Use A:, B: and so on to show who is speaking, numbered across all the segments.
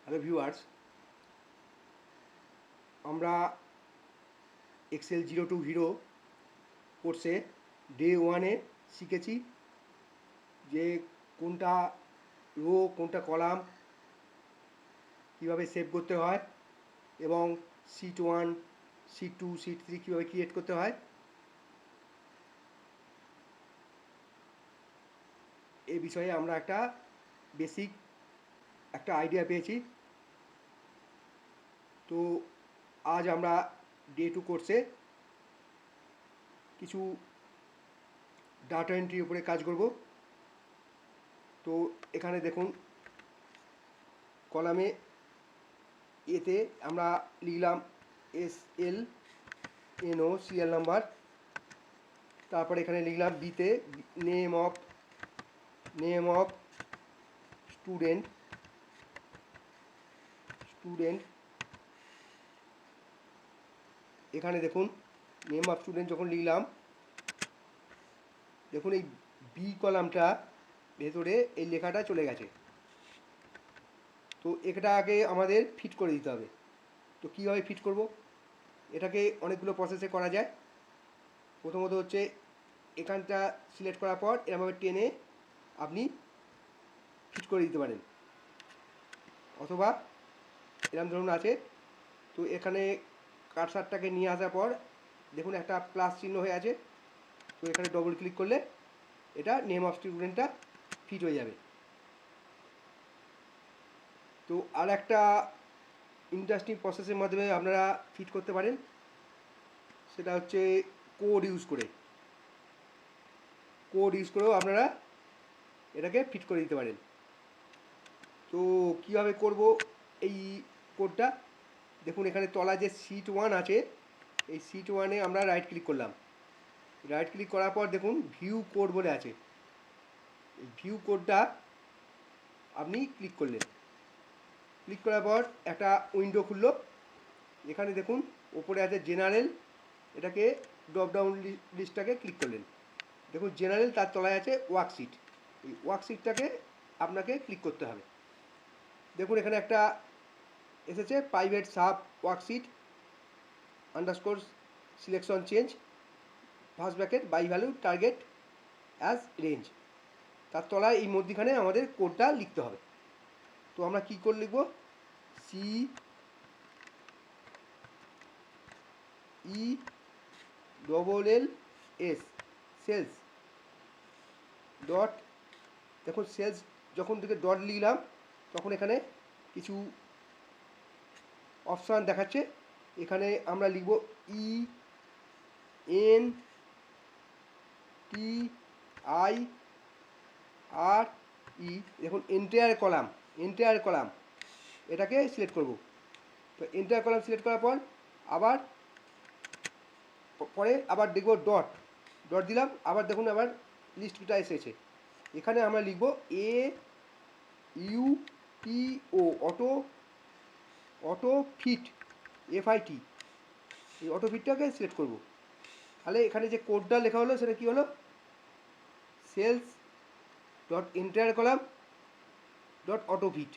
A: Hello viewers, আমরা Excel 0 to hero কোর্সে day 1-এ শিখেছি যে কোনটা রো কোনটা কলাম কীভাবে সেভ করতে হয় এবং শিট 1, শিট 2, শিট 3 কীভাবে ক্রিয়েট করতে হয়। এই বিষয়ে আমরা একটা বেসিক একটা আইডিয়া পেয়েছি। তো আজ আমরা ডে 2 কোর্সে কিছু ডাটা এন্ট্রির উপরে কাজ করব। তো এখানে দেখুন কলামে এতে আমরা লিখলাম SLNO সিরিয়াল নাম্বার, তারপরে এখানে লিখলাম বিতে নেম অফ স্টুডেন্ট এখানে দেখুন নেম অফ স্টুডেন্ট যখন লিখলাম, দেখুন এই বি কলামটা ভেতরে এই লেখাটা চলে গেছে। তো এটা আগে আমাদের ফিট করে দিতে হবে। তো কীভাবে ফিট করব, এটাকে অনেকগুলো প্রসেসে করা যায়। প্রথমত হচ্ছে এখানটা সিলেক্ট করার পর এরমভাবে টেনে আপনি ফিট করে দিতে পারেন, অথবা এরম ধরুন আছে। তো এখানে কার্সারটাকে নিয়ে আসার পর দেখুন একটা প্লাস চিহ্ন হয়ে আছে। তো এখানে ডবল ক্লিক করলে এটা নেম অফ স্টুডেন্টটা ফিট হয়ে যাবে। তো আর একটা ইন্টারেস্টিং প্রসেসের মাধ্যমে আপনারা ফিট করতে পারেন, সেটা হচ্ছে কোড ইউজ করেও আপনারা এটাকে ফিট করে দিতে পারেন। তো কীভাবে করব এই কোডটা, দেখুন এখানে তলা যে শিট 1 আছে, এই শিট 1-এ আমরা রাইট ক্লিক করলাম। রাইট ক্লিক করার পর দেখুন ভিউ কোড বলে আছে, এই ভিউ কোডটা আপনি ক্লিক করলেন। ক্লিক করার পর একটা উইন্ডো খুললো। এখানে দেখুন ওপরে আছে জেনারেল, এটাকে ড্রপডাউন লিস্টটাকে ক্লিক করলেন। দেখুন জেনারেল, তার তলায় আছে ওয়ার্কশিট, এই ওয়ার্কশিটটাকে আপনাকে ক্লিক করতে হবে। দেখুন এখানে একটা এসেছে private sub worksheet underscore selection change first bracket by value target as range, তার তলায় এই মধ্যখানে আমাদের কোডটা লিখতে হবে। তো আমরা কী করে লিখব, CELLS সেলস ডট, দেখুন সেলস যখন থেকে ডট লিখলাম তখন এখানে কিছু অপশান দেখাচ্ছে। এখানে আমরা লিখব ENTIRE, দেখুন এন্টায়ার কলাম এটাকে সিলেক্ট করব। তো এন্টায়ার কলাম সিলেক্ট করার পর আবার দেখব ডট দিলাম, আবার দেখুন আবার লিস্টটা এসেছে। এখানে আমরা লিখব AUTO অটো ফিট FIT, এই অটো ফিটটাকে সিলেক্ট করব। তাহলে এখানে যে কোডটা লেখা হলো সেটা কী হলো, cells dot entire column dot auto fit.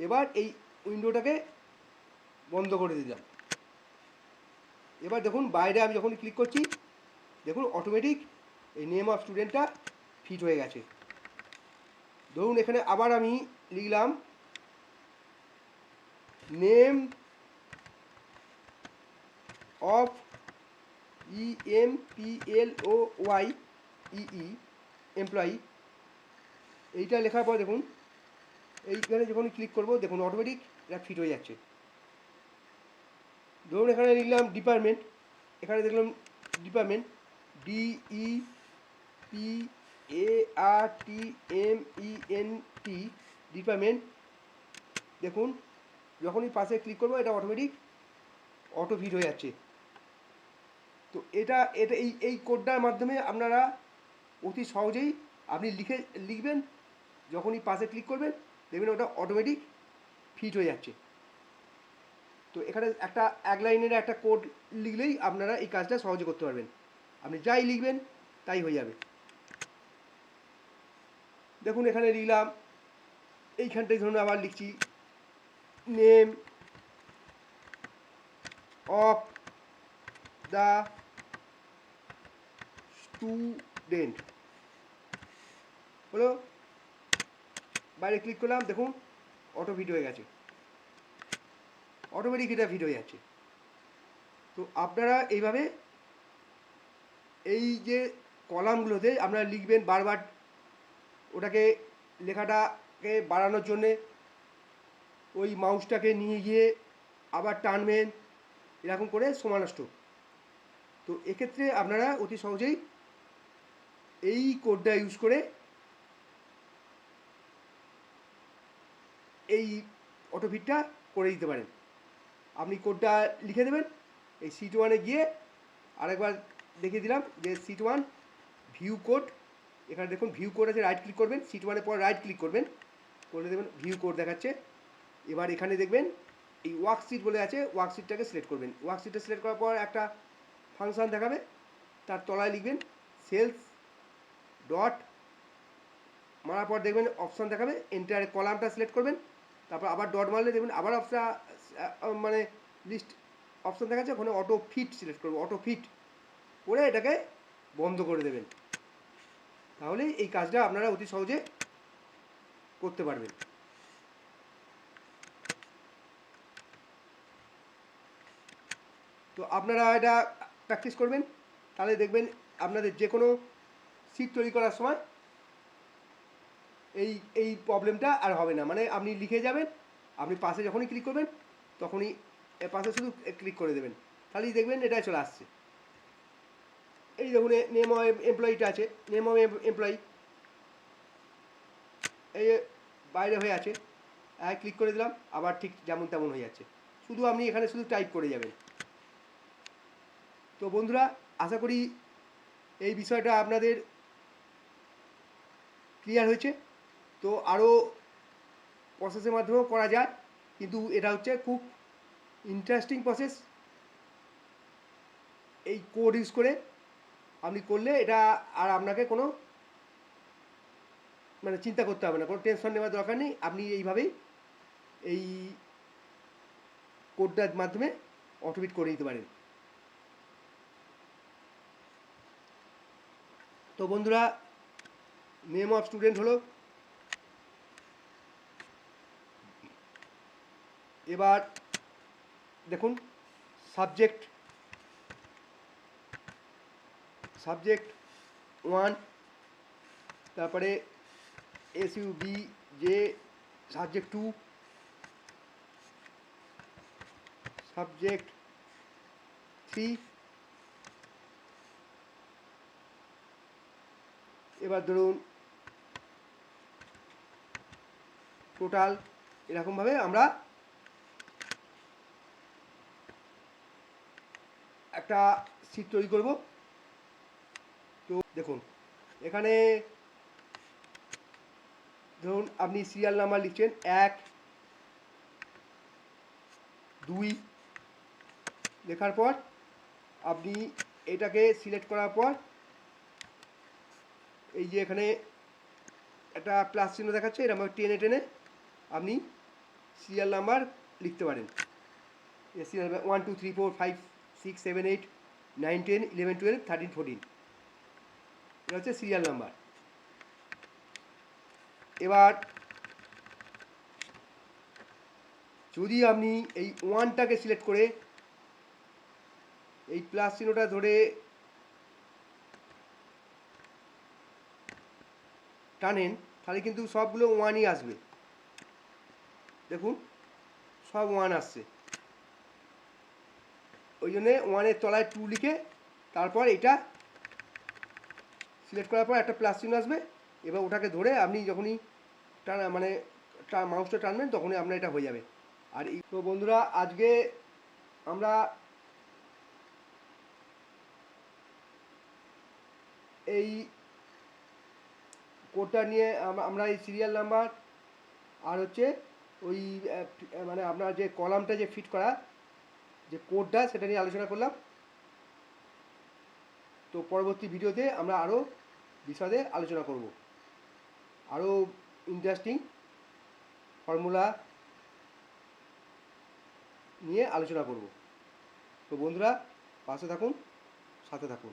A: এবার এই উইন্ডোটাকে বন্ধ করে দিলাম। এবার দেখুন বাইরে আমি যখন ক্লিক করছি, দেখুন অটোমেটিক এই নেম অফ স্টুডেন্টটা ফিট হয়ে গেছে। ধরুন এখানে আবার আমি লিখলাম নেম অফ EMPLOYEE এমপ্লয়ি, এইটা লেখার পর দেখুন এইখানে যখন ক্লিক করব দেখুন অটোমেটিক এটা ফিট হয়ে যাচ্ছে। ধরুন এখানে লিখলাম ডিপার্টমেন্ট, এখানে দেখলাম ডিপার্টমেন্ট DEPARTMENT ডিপার্টমেন্ট, দেখুন যখনই পাশে ক্লিক করবো এটা অটোমেটিক অটো ফিট হয়ে যাচ্ছে। তো এটা এই কোডটার মাধ্যমে আপনারা অতি সহজেই আপনি লিখবেন, যখনই পাশে ক্লিক করবেন দেখবেন ওটা অটোমেটিক ফিট হয়ে যাচ্ছে। তো এখানে এক লাইনের একটা কোড লিখলেই আপনারা এই কাজটা সহজে করতে পারবেন। আপনি যাই লিখবেন তাই হয়ে যাবে। দেখুন এখানে লিখলাম, এইখানটায় ধরুন আবার লিখছি নেম অফ দ্য স্টুডেন্ট হলো, বাইরে ক্লিক করলাম, দেখুন অটো ফিট হয়ে গেছে, অটোমেটিক এটা ফিট হয়ে যাচ্ছে। তো আপনারা এইভাবে এই যে কলামগুলোতে আপনারা লিখবেন বারবার, ওটাকে লেখাটাকে বাড়ানোর জন্যে ওই মাউসটাকে নিয়ে গিয়ে আবার টানবেন, এরকম করে সময় নষ্ট। তো এক্ষেত্রে আপনারা অতি সহজেই এই কোডটা ইউজ করে এই অটোফিটটা করে দিতে পারেন। আপনি কোডটা লিখে দেবেন, এই সিট ওয়ানে গিয়ে আরেকবার দেখিয়ে দিলাম যে সিট ওয়ান ভিউ কোড, এখানে দেখুন ভিউ কোড আছে, রাইট ক্লিক করবেন, সিট ওয়ানের পর রাইট ক্লিক করবেন, করে দেবেন ভিউ কোড দেখাচ্ছে। এবার এখানে দেখবেন এই ওয়ার্কশিট বলে আছে, ওয়ার্কশিটটাকে সিলেক্ট করবেন, ওয়ার্কশিটটা সিলেক্ট করার পর একটা ফাংশন দেখাবে, তার তলায় লিখবেন সেলস ডট, মারার পর দেখবেন অপশান দেখাবে, এন্টার কলামটা সিলেক্ট করবেন, তারপর আবার ডট মারলে দেখবেন আবার অপশান মানে লিস্ট অপশান দেখাচ্ছে, ওখানে অটো ফিট সিলেক্ট করবো, অটো ফিট করে এটাকে বন্ধ করে দেবেন। তাহলে এই কাজটা আপনারা অতি সহজে করতে পারবেন। তো আপনারা এটা প্র্যাকটিস করবেন, তাহলে দেখবেন আপনাদের যে কোনো সিট তৈরি করার সময় এই এই প্রবলেমটা আর হবে না। মানে আপনি লিখে যাবেন, আপনি পাশে যখনই ক্লিক করবেন তখনই পাশে শুধু ক্লিক করে দেবেন, তাহলেই দেখবেন এটা চলে আসছে। এই দেখুন নেম অফ এমপ্লয়িটা আছে, নেম অফ এমপ্লয়ি এই বাইরে হয়ে আছে, ক্লিক করে দিলাম, আবার ঠিক যেমন তেমন হয়ে যাচ্ছে, শুধু আপনি এখানে শুধু টাইপ করে যাবেন। তো বন্ধুরা, আশা করি এই বিষয়টা আপনাদের ক্লিয়ার হয়েছে। তো আরও প্রসেসের মাধ্যমেও করা যায়, কিন্তু এটা হচ্ছে খুব ইন্টারেস্টিং প্রসেস। এই কোড ইউজ করে আপনি করলে এটা আর আপনাকে কোনো মানে চিন্তা করতে হবে না, কোনো টেনশন নেওয়ার দরকার নেই। আপনি এইভাবেই এই কোডটার মাধ্যমে অটোমেট করে দিতে পারেন। তো বন্ধুরা, নেম অফ স্টুডেন্ট হলো, এবার দেখুন সাবজেক্ট, সাবজেক্ট 1, তারপরে SUB যে সাবজেক্ট 2, সাবজেক্ট 3, এবার ধরুন টোটাল, এরকমভাবে আমরা একটা সিট তৈরি করব। তো দেখুন এখানে ধরুন আপনি সিরিয়াল নাম্বার লিখছেন 1, 2 লেখার পর আপনি এটাকে সিলেক্ট করার পর এই যে এখানে একটা প্লাস চিহ্ন দেখাচ্ছে, এরকম টেনে টেনে আপনি সিরিয়াল নাম্বার লিখতে পারেন। সিরিয়াল 1 2 3 4 5 6 7 8 9 10 11 12 13 14, এটা হচ্ছে সিরিয়াল নাম্বার। এবার যদি আপনি এই 1টাকে সিলেক্ট করে এই প্লাস চিহ্নটা ধরে টানেন, তাহলে কিন্তু সবগুলো 1ই আসবে, দেখুন সব 1 আসছে। ওই জন্যে 1-এর তলায় 2 লিখে তারপর এটা সিলেক্ট করার পর একটা প্লাস চিহ্ন আসবে, এবার ওটাকে ধরে আপনি যখনই মানে মাউসটা টানবেন তখনই আপনার এটা হয়ে যাবে। আর এই তো বন্ধুরা, আজকে আমরা এই কোডটা নিয়ে আমরা এই সিরিয়াল নাম্বার আর হচ্ছে ওই মানে আপনার যে কলামটা যে ফিট করা যে কোডটা, সেটা নিয়ে আলোচনা করলাম। তো পরবর্তী ভিডিওতে আমরা আরও বিশদে আলোচনা করব, আরও ইন্টারেস্টিং ফর্মুলা নিয়ে আলোচনা করব। তো বন্ধুরা পাশে থাকুন, সাথে থাকুন।